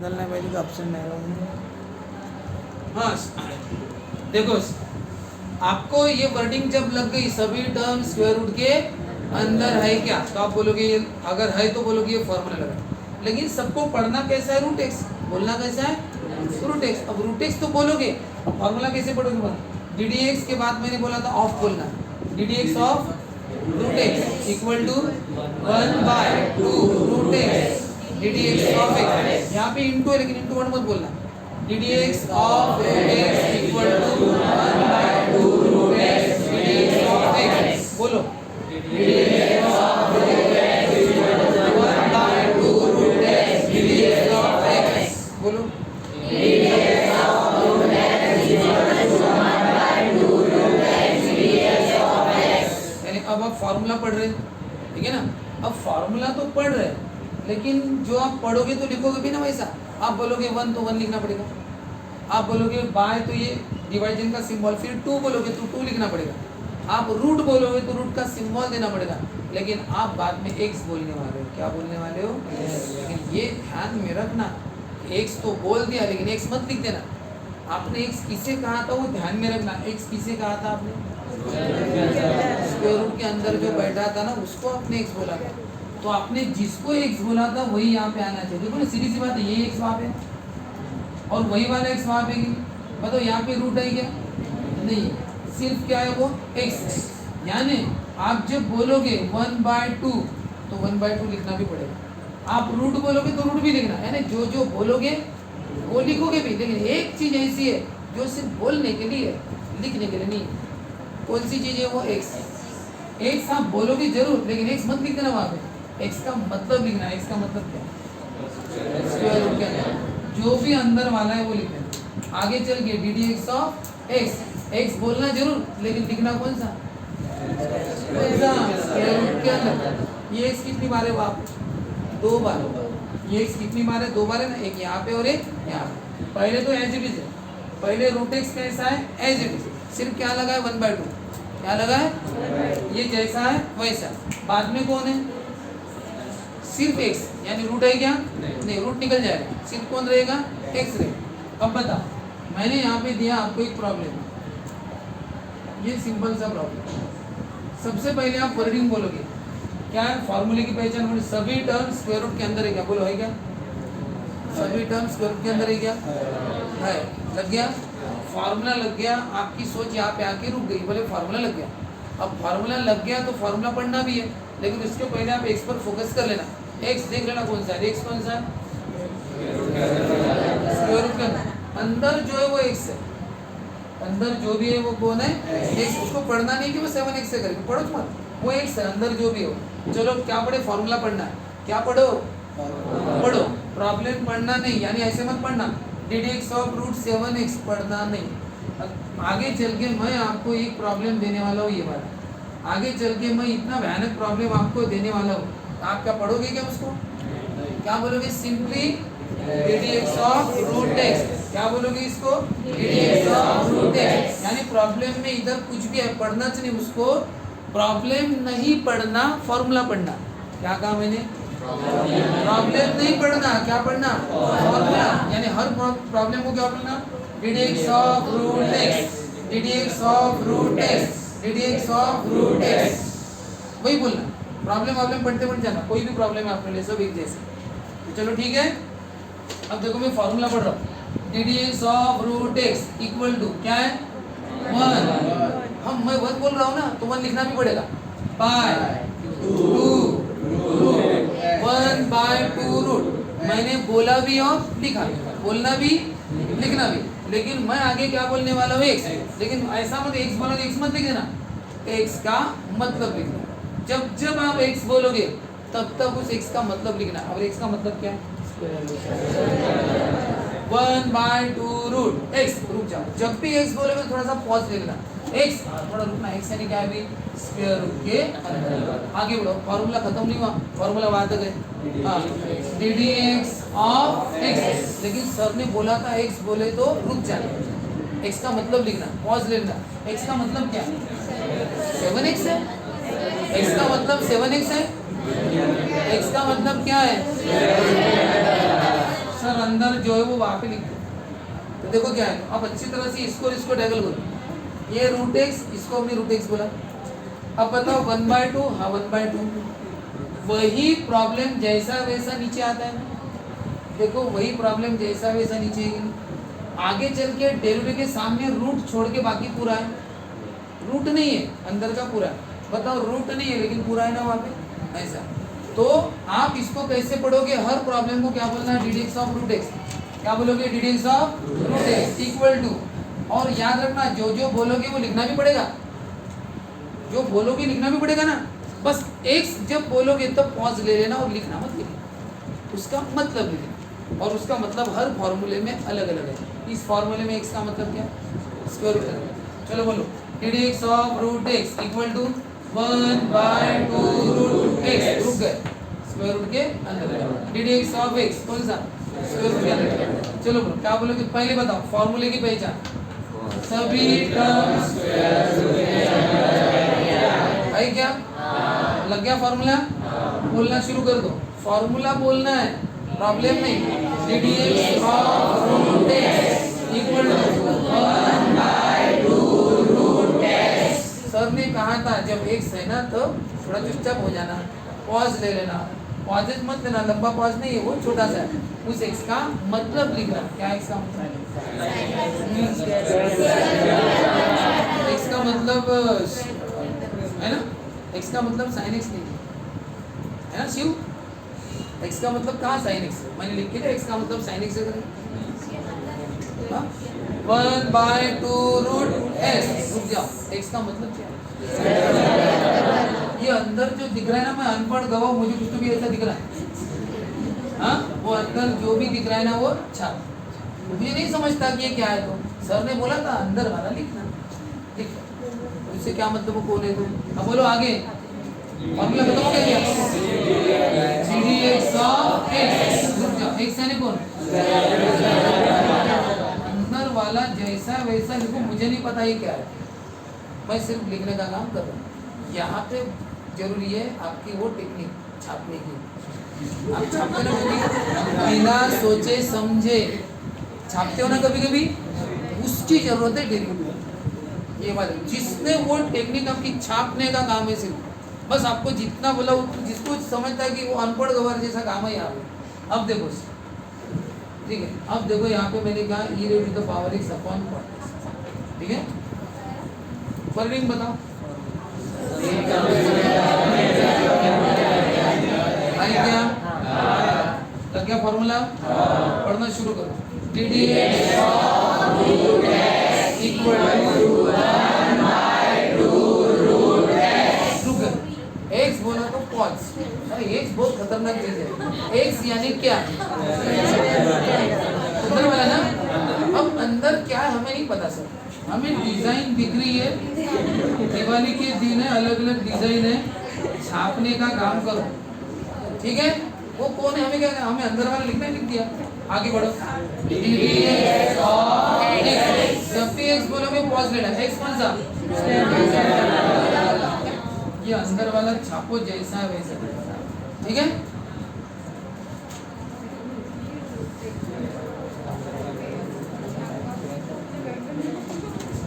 Signal नहीं पाहिजे का ऑप्शन नहीं रहा। हाँ देखो, आपको ये वर्डिंग जब लग गई सभी टर्म स्क्वायर रूट के अंदर है क्या, तो आप बोलोगे अगर है तो बोलोगे ये फॉर्मूला लगा। लेकिन सबको पढ़ना कैसा है, रूट एक्स, बोलना कैसा है रूट एक्स। अब रूट एक्स तो बोलोगे, अब फॉर्मूला कैसे पढ़ोगे बोला, डी डी एक्स के बाद मैंने बोला था ऑफ बोलना, D D x of root x equal to 1/2 root x D D x of X. यहाँ पे इंटू है लेकिन इंटू 1 मत बोलना, D D x of root x equal to 1/2 root x D D x of X. बोलो D D x of root x equal to 1/2 root x D D x of X. बोलो D D x of root x equal to 1/2 root x D D x of x. यानी अब आप formula पढ़ रहे, ठीक है ना। अब फॉर्मूला तो पढ़ रहे, लेकिन जो आप पढ़ोगे तो लिखोगे भी ना वैसा। आप बोलोगे 1 तो 1 लिखना पड़ेगा, आप बोलोगे बाय तो ये डिवाइजन का सिंबल, फिर 2 बोलोगे तो 2 लिखना पड़ेगा, आप रूट बोलोगे तो रूट का सिंबल देना पड़ेगा। लेकिन आप बाद में एक्स बोलने वाले हो, क्या बोलने वाले हो, लेकिन ये ध्यान में रखना, एक्स तो बोल दिया लेकिन एक्स मत लिख देना। आपने एक्स किसे कहा था वो ध्यान में रखना, एक्स किसे कहा था आपने, स्क्वायर रूट के अंदर जो बैठा था ना उसको आपने एक्स बोला था। तो आपने जिसको एक्स बोला था वही यहाँ पे आना चाहिए। देखो ना सीधी सी बात है, ये एक्स वहाँ पे और वही वाला एक्स वहाँ पे, बताओ यहाँ पे रूट है क्या, नहीं, सिर्फ क्या है वो एक्स। यानी आप जब बोलोगे 1/2 तो 1/2 लिखना भी पड़ेगा, आप रूट बोलोगे तो रूट भी लिखना, यानी जो जो बोलोगे वो लिखोगे भी। लेकिन एक चीज़ ऐसी है जो सिर्फ बोलने के लिए, लिखने के लिए नहीं। कौन सी चीज़ है वो, एक्स। एक्स आप बोलोगे जरूर लेकिन एक्स मत लिख देना वहाँ पे, एक्स का मतलब लिखना। एक्स का मतलब क्या, स्क्वायर रूट के अंदर जो भी अंदर वाला है वो लिख देना। आगे चल के D D x of x, x बोलना जरूर लेकिन लिखना कौन सा, स्क्वायर रूट के अंदर। ये एक्स कितनी बार है वहाँ पे, 2 बार। ये एक्स कितनी बार है, 2 बार है ना, एक यहाँ पे और एक यहाँ पे। पहले तो एज इट इज है, पहले रूट एक्स कैसा है एज इट इज, सिर्फ क्या लगा है 1/2, क्या लगा है ये जैसा है वैसा। बाद में कौन है, सिर्फ एक्स, यानी रूट है क्या, नहीं रूट निकल जाएगा, सिर्फ कौन रहेगा, एक्स रहेगा। अब बताओ मैंने यहाँ पे दिया आपको एक प्रॉब्लम, ये सिंपल सा प्रॉब्लम। सबसे पहले आप वर्डिंग बोलोगे, क्या है फॉर्मूले की पहचान बोलो, सभी टर्म स्क्वायर रूट के अंदर है क्या, बोलो है क्या, सभी टर्म स्क्वायर रूट के अंदर है क्या, है, लग गया फार्मूला, लग गया। आपकी सोच यहाँ पे आके रुक गई, बोले फार्मूला लग गया। अब फार्मूला लग गया तो फार्मूला पढ़ना भी है, लेकिन उसके पहले आप एक्स पर फोकस कर लेना। एक्स देख लेना कौन सा है, एक्स कौन सा है, स्क्वायर रूट के अंदर जो है वो एक्स है, अंदर जो भी है वो कौन है, एक्स। उसको पढ़ना नहीं कि वो 7x से करेंगे, पढ़ो मत, वो एक्स है, अंदर जो भी हो। चलो क्या पढ़े, फॉर्मूला पढ़ना है, क्या पढ़ो, पढ़ो, प्रॉब्लम पढ़ना नहीं, यानी ऐसे मत पढ़ना d D x of root 7x पढ़ना नहीं। आगे चल के मैं आपको एक प्रॉब्लम देने वाला हूँ, ये वाला आगे चल के मैं इतना भयानक प्रॉब्लम आपको देने वाला हूँ, आप क्या पढ़ोगे क्या उसको, क्या बोलोगे, simply d D x of root x, क्या बोलोगे इसको, d D x of root x. यानी प्रॉब्लम में इधर कुछ भी है पढ़ना चाहिए उसको, प्रॉब्लम नहीं पढ़ना, फॉर्मूला पढ़ना। क्या कहा मैंने, प्रॉब्लम नहीं पढ़ना, क्या पढ़ना, फॉर्मूला। यानी हर प्रॉब्लम को क्या पढ़ना, d D x of root x, D D x of root x, D D x of root x, वही बोलना। प्रॉब्लम पढ़ते पढ़ते जाना, कोई भी प्रॉब्लम है आपके लिए सब एक जैसे। तो चलो ठीक है, अब देखो मैं फॉर्मूला पढ़ रहा हूँ, d D x of root x equal to क्या है 1, मैं 1 बोल रहा हूँ ना तो 1 लिखना भी पड़ेगा, बाय 2 1/2 रूट। मैंने बोला भी और लिखा भी, बोलना भी लिखना भी, लेकिन मैं आगे क्या बोलने वाला हूँ, एक्स। लेकिन ऐसा मत एक्स बोलोगे एक्स मत लिख देना, एक्स का मतलब लिखना। जब जब आप एक्स बोलोगे तब तक उस एक्स का मतलब लिखना। और एक्स का मतलब क्या है, 1/2 रूट एक्स। रुक जाओ, जब भी एक्स बोलोगे तो थोड़ा सा पॉज ले लेना, एक्स थोड़ा रुकना, एक्स यानी क्या है भी स्क्वायर रूट के अंदर। आगे बढ़ो, फॉर्मूला खत्म नहीं हुआ, फॉर्मूला वहां तक है, हाँ D D x of x. लेकिन सर ने बोला था एक्स बोले तो रुक जाना, एक्स का मतलब लिखना, पॉज लेना। एक्स का मतलब क्या है, 7x है, एक्स का मतलब 7x है, एक्स का मतलब क्या है, सर और अंदर जो है वो वहाँ पे लिख दो। तो देखो क्या है, अब अच्छी तरह से इसको टैगल करो। ये रूट एक्स, इसको हमने रूट एक्स बोला। अब बताओ 1/2, हाँ 1/2। वही प्रॉब्लम जैसा वैसा नीचे आता है ना, देखो वही प्रॉब्लम जैसा वैसा नीचे है। आगे चल के डेरिवेटिव के सामने रूट छोड़ के बाकी पूरा है, रूट नहीं है अंदर का पूरा। बताओ रूट नहीं है लेकिन पूरा है ना वहाँ पे, ऐसा। तो आप इसको कैसे पढ़ोगे, हर प्रॉब्लम को क्या बोलना है, ddx ऑफ रूट एक्स। क्या बोलोगे, ddx of root x equal to, और याद रखना जो जो बोलोगे वो लिखना भी पड़ेगा, जो बोलोगे लिखना भी पड़ेगा ना। बस एक्स जब बोलोगे तब पॉज ले लेना और लिखना मत लिखना, उसका मतलब लिखना। और उसका मतलब हर फॉर्मूले में अलग अलग है। इस फॉर्मूले में एक्स का मतलब क्या, स्क्वायर रूट। चलो बोलो, ddx of root x equal to 1/2 root x, रुक गए, स्क्वायर रूट के अंदर ddx ऑफ एक्स कौन सा, स्क्वायर रूट के अंदर। चलो बोलो, क्या बोलोगे, पहले बताओ फॉर्मूले की पहचान। सभी टर्म स्क्वायर रूट के अंदर है क्या, लग गया फॉर्मूला। बोलना शुरू कर दो, फॉर्मूला बोलना है, प्रॉब्लम नहीं। ddx of root x equal to 1/2 root x. Sir ने कहा था जब एक्स है ना तो थोड़ा चुपचाप हो जाना, पॉज ले लेना। पॉजेज मत लेना, लंबा पॉज नहीं है वो, छोटा सा है। उस एक्स का मतलब लिखना, क्या एक्स का मतलब, एक्स का मतलब है ना, एक्स का मतलब साइन एक्स नहीं है ना शिव। एक्स का मतलब कहाँ साइन एक्स, मैंने लिख के एक्स का मतलब साइन एक्स है। 1/2 रूट एस, रुक जाओ, एक्स का मतलब क्या है। ये अंदर जो दिख रहा है ना, मैं अनपढ़ गवाह, मुझे कुछ तो भी ऐसा दिख रहा है, हाँ वो अंदर जो भी दिख रहा है ना वो अच्छा, मुझे नहीं समझता कि ये क्या है। तो सर ने बोला था अंदर वाला लिखना, लिख उससे क्या मतलब वो कौन है। तो अब बोलो आगे, फॉर्मूला बताओगे क्या, ddx ऑफ एक्स, रुक जाओ, एक्स यानी कौन, अंदर वाला जैसा वैसा लिखो, मुझे नहीं पता ये क्या है, मैं सिर्फ लिखने का काम कर रहा हूँ। यहाँ पे जरूरी है आपकी वो टेक्निक छापने की। आप छापते ना कभी बिना सोचे समझे छापते हो ना कभी कभी, उसकी जरूरत है डेरिवेटिव। ये बात है, जिसने वो टेक्निक आपकी छापने का काम है सिर्फ, बस आपको जितना बोला जिसको समझता है कि वो अनपढ़ गवार जैसा काम है यहाँ पे। अब देखो ठीक है, अब देखो यहाँ पे मैंने कहा e raised to the power x upon cot x, ठीक है। वर्डिंग बताओ, आई क्या, लग गया फॉर्मूला, पढ़ना शुरू करो। ddx of root x equal to 1/2 root x, रुक गए, एक्स बोला तो पॉज, एक्स बहुत खतरनाक चीज है। एक्स यानी क्या, अंदर वाला ना। अब अंदर क्या है हमें नहीं पता सर, हमें डिजाइन दिख रही है, दिवाली के दिन है, अलग अलग डिजाइन है, छापने का काम करो, ठीक है। वो कौन है हमें क्या, हमें अंदर वाला लिखना, लिख दिया, आगे बढ़ो। ddx ऑफ एक्स, जब भी एक्स बोलोगे पॉज लेना, एक्स कौन सा, ये अंदर वाला छापो जैसा है वैसा, ठीक है।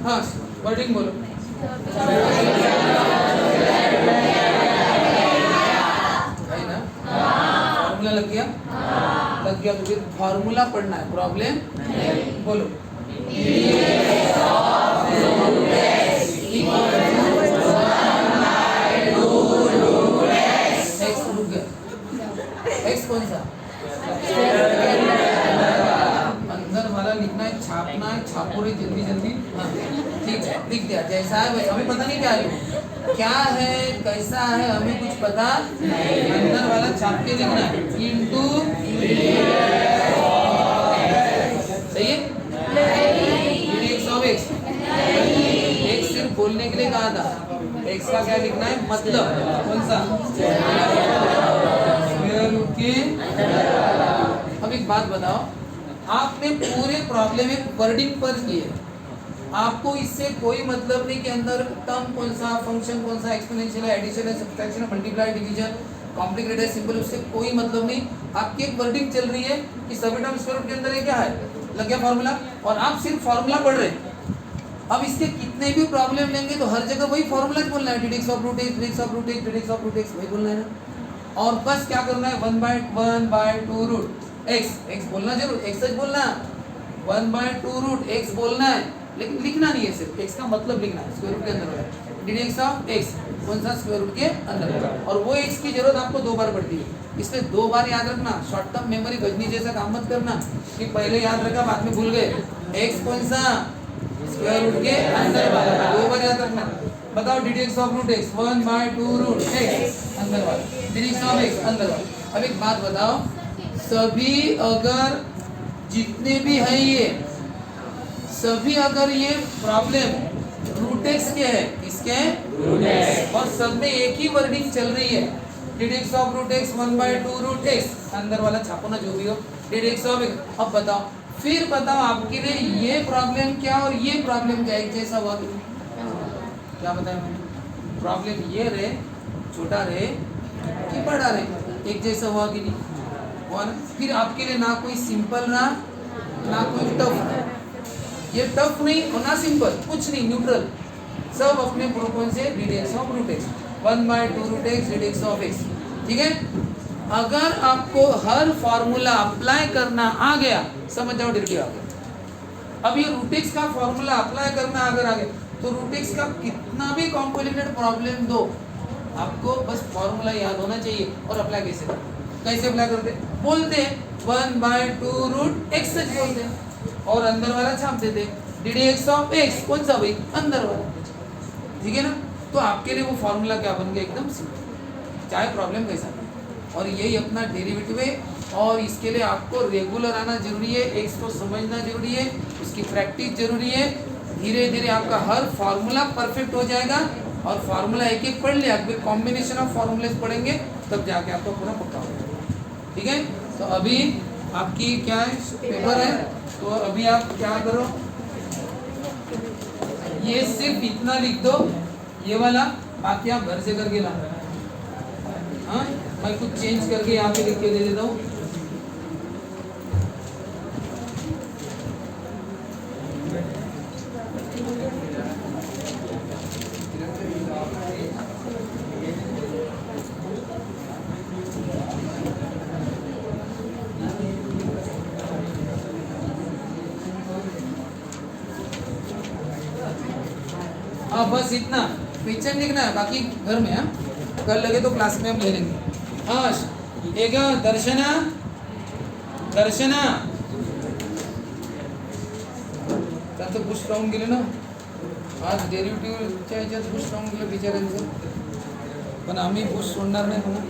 हाँ वर्डिंग बोलो, है ना, फॉर्मूला लग गया, लग गया तो फिर फॉर्मूला पढ़ना है, प्रॉब्लम बोलो। एक्स कौन सा, अंदर वाला लिखना है, छापना है, छापो रे जल्दी जल्दी, हाँ ठीक है, लिख दिया जैसा है वैसा। हमें पता नहीं क्या है कैसा है, हमें कुछ पता नहीं, अंदर वाला छाप के लिखना है, इनटू, सही है, ddx ऑफ एक्स, एक्स सिर्फ बोलने के लिए कहा था, एक्स का क्या लिखना है, मतलब कौन सा, स्क्वायर रूट के। अब एक बात बताओ, आपने पूरे प्रॉब्लम एक वर्डिंग पर किए, आपको इससे कोई मतलब नहीं कि अंदर टर्म कौन सा, फंक्शन कौन सा, एक्सपोनेंशियल है, एडिशन है, सब्ट्रैक्शन है, मल्टीप्लाई, डिवीजन, कॉम्प्लिकेटेड है सिंपल उससे कोई मतलब नहीं। आपकी एक वर्डिंग चल रही है कि सभी टर्म स्क्वायर रूट के अंदर ये क्या है, लग गया फॉर्मूला, और आप सिर्फ फॉर्मूला पढ़ रहे हैं। अब इसके कितने भी प्रॉब्लम लेंगे तो हर जगह वही फॉर्मूला बोलना है, ddx of root x, ddx of root x, ddx of root x, वही बोलना है ना। और बस क्या करना है, 1/2 रूट x बोलना जरूर, x सच बोलना, 1/2 रूट x बोलना है, लेकिन लिखना नहीं है, सिर्फ x का मतलब लिखना है, स्क्वायर रूट के अंदर वाला ddx ऑफ x, कौन सा, स्क्वायर रूट के अंदर। और वो x की जरूरत आपको 2 बार पड़ती है, इसलिए 2 बार याद रखना। शॉर्ट टर्म मेमोरी गजनी जैसा काम मत करना कि पहले याद रखा बाद में भूल गए। x कौन सा, स्क्वायर रूट के अंदर वाला, 2 बार याद रखना। बताओ ddx of root x, 1/2 root x अंदर वाला, ddx ऑफ x अंदर वाला। अब एक बात बताओ, सभी अगर जितने भी है ये सभी अगर ये प्रॉब्लम रूट एक्स के है, किसके है, और सब में एक ही वर्डिंग चल रही है, ddx of root x 1/2 root x अंदर वाला छापो ना जो भी हो, ddx ऑफ x। अब बताओ, फिर बताओ आपके लिए ये प्रॉब्लम क्या और ये प्रॉब्लम क्या एक जैसा हुआ कि क्या बताया मैंने, प्रॉब्लम ये रहे छोटा रहे कि बड़ा रहे, एक जैसा हुआ कि नहीं हुआ ना। फिर आपके लिए ना कोई सिंपल रहा ना कोई टफ, ये टफ नहीं और ना सिंपल, कुछ नहीं, न्यूट्रल, सब अपने प्रोपोन से ddx of root x 1/2 root x ddx of x। ठीक है, अगर आपको हर फॉर्मूला अप्लाई करना आ गया, समझ जाओ डेरिवेटिव आ गया। अब ये रूट x का फॉर्मूला अप्लाई करना अगर आ गया तो रूट x का कितना भी कॉम्प्लिकेटेड प्रॉब्लम दो, आपको बस फॉर्मूला याद होना चाहिए। और अप्लाई कैसे करते, कैसे अप्लाई करते, बोलते 1/2 रूट x सच बोलते हैं और अंदर वाला छाप देते ddx ऑफ x, कौन सा भाई, अंदर वाला। ठीक है ना, तो आपके लिए वो फॉर्मूला क्या बन गया, एकदम सिंपल, चाहे प्रॉब्लम कैसा भी। और यही अपना डेरिवेटिव है, और इसके लिए आपको रेगुलर आना जरूरी है, x को समझना जरूरी है, उसकी प्रैक्टिस जरूरी है। धीरे धीरे आपका हर फार्मूला परफेक्ट हो जाएगा, और फार्मूला एक एक पढ़ लिया, फिर कॉम्बिनेशन ऑफ फार्मूलेस पढ़ेंगे तब जाके आपका पूरा पक्का होगा। ठीक है, तो अभी आपकी क्या है, पेपर है, तो अभी आप क्या करो, ये सिर्फ इतना लिख दो ये वाला, बाकी आप घर से करके ला। हाँ, मैं कुछ चेंज करके यहाँ पे लिख के दे देता हूँ। हाँ, बस इतना क्वेश्चन लिखना है, बाकी घर में। हाँ, कल लगे तो क्लास में हम ले लेंगे। हाँ, एक दर्शना, दर्शना त्यांचं बुश राहून गेले ना, आज डेरिव्हेटिव्हच्या ह्याच्यात बुश राहून गेलं बिचाऱ्यांचं, पण आम्ही बुश सोडणार नाही म्हणून।